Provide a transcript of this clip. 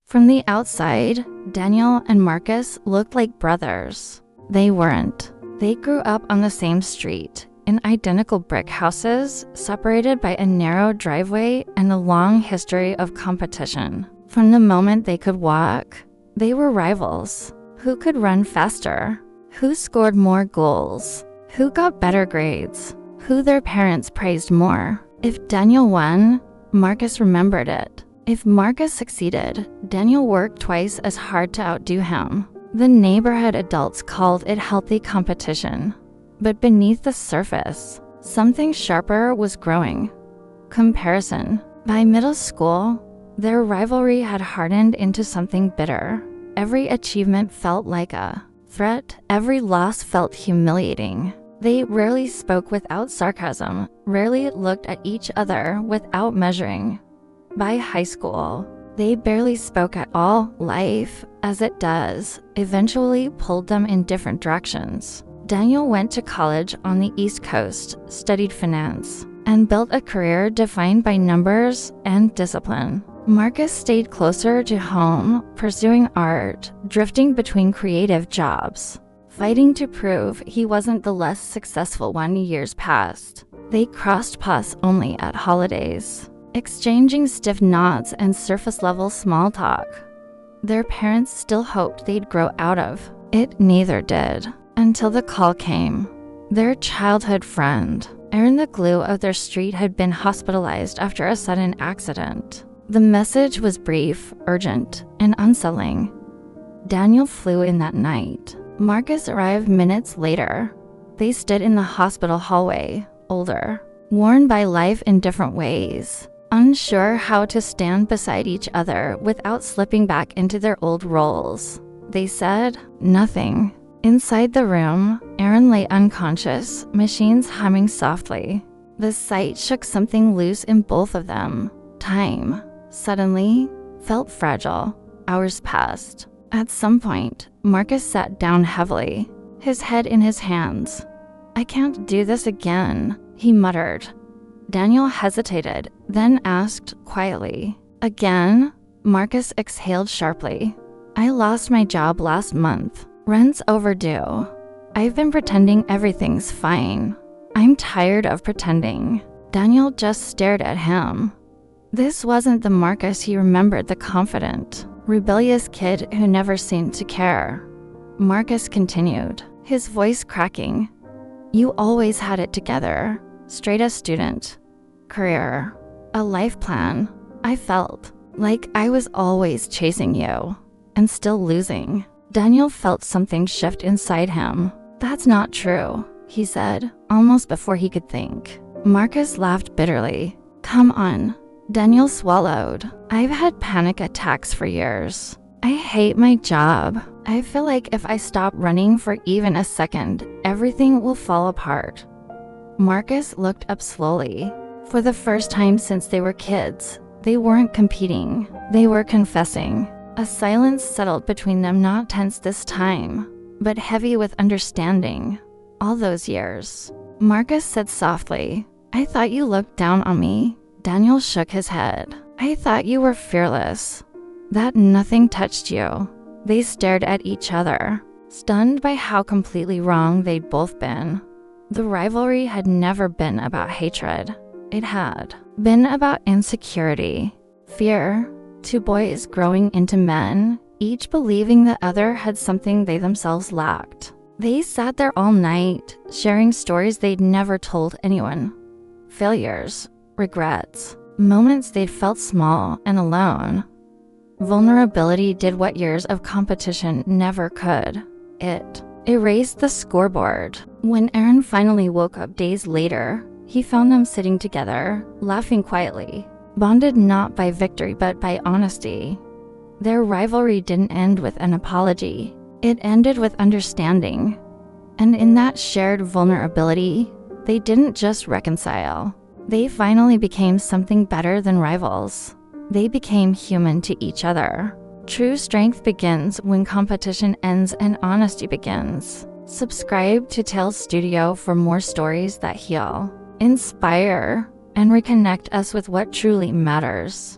From the outside, Daniel and Marcus looked like brothers. They weren't. They grew up on the same street, in identical brick houses, separated by a narrow driveway and a long history of competition. From the moment they could walk, they were rivals. Who could run faster? Who scored more goals? Who got better grades? Who their parents praised more? If Daniel won, Marcus remembered it. If Marcus succeeded, Daniel worked twice as hard to outdo him. The neighborhood adults called it healthy competition. But beneath the surface, something sharper was growing. Comparison. By middle school, their rivalry had hardened into something bitter. Every achievement felt like a threat. Every loss felt humiliating. They rarely spoke without sarcasm, rarely looked at each other without measuring. By high school, they barely spoke at all. Life, as it does, eventually pulled them in different directions. Daniel went to college on the East Coast, studied finance, and built a career defined by numbers and discipline. Marcus stayed closer to home, pursuing art, drifting between creative jobs, fighting to prove he wasn't the less successful one. Years passed. They crossed paths only at holidays, exchanging stiff nods and surface-level small talk. Their parents still hoped they'd grow out of it. Neither did, until the call came. Their childhood friend, Aaron, the glue of their street, had been hospitalized after a sudden accident. The message was brief, urgent, and unsettling. Daniel flew in that night. Marcus arrived minutes later. They stood in the hospital hallway, older, worn by life in different ways, unsure how to stand beside each other without slipping back into their old roles. They said nothing. Inside the room, Aaron lay unconscious, machines humming softly. The sight shook something loose in both of them. Time, suddenly, felt fragile. Hours passed. At some point, Marcus sat down heavily, his head in his hands. "I can't do this again," he muttered. Daniel hesitated, then asked quietly, "Again?" Marcus exhaled sharply. "I lost my job last month. Rent's overdue. I've been pretending everything's fine. I'm tired of pretending." Daniel just stared at him. This wasn't the Marcus he remembered, the confident, rebellious kid who never seemed to care. Marcus continued, his voice cracking. "You always had it together. Straight A student, career, a life plan. I felt like I was always chasing you and still losing." Daniel felt something shift inside him. "That's not true," he said, almost before he could think. Marcus laughed bitterly. "Come on." Daniel swallowed. "I've had panic attacks for years. I hate my job. I feel like if I stop running for even a second, everything will fall apart." Marcus looked up slowly. For the first time since they were kids, they weren't competing. They were confessing. A silence settled between them, not tense this time, but heavy with understanding. "All those years," Marcus said softly, "I thought you looked down on me." Daniel shook his head. "I thought you were fearless, that nothing touched you." They stared at each other, stunned by how completely wrong they'd both been. The rivalry had never been about hatred. It had been about insecurity, fear. Two boys growing into men, each believing the other had something they themselves lacked. They sat there all night, sharing stories they'd never told anyone. Failures, regrets, moments they'd felt small and alone. Vulnerability did what years of competition never could. It erased the scoreboard. When Aaron finally woke up days later, he found them sitting together, laughing quietly, bonded not by victory but by honesty. Their rivalry didn't end with an apology. It ended with understanding. And in that shared vulnerability, they didn't just reconcile. They finally became something better than rivals. They became human to each other. True strength begins when competition ends and honesty begins. Subscribe to Tales Studio for more stories that heal, inspire, and reconnect us with what truly matters.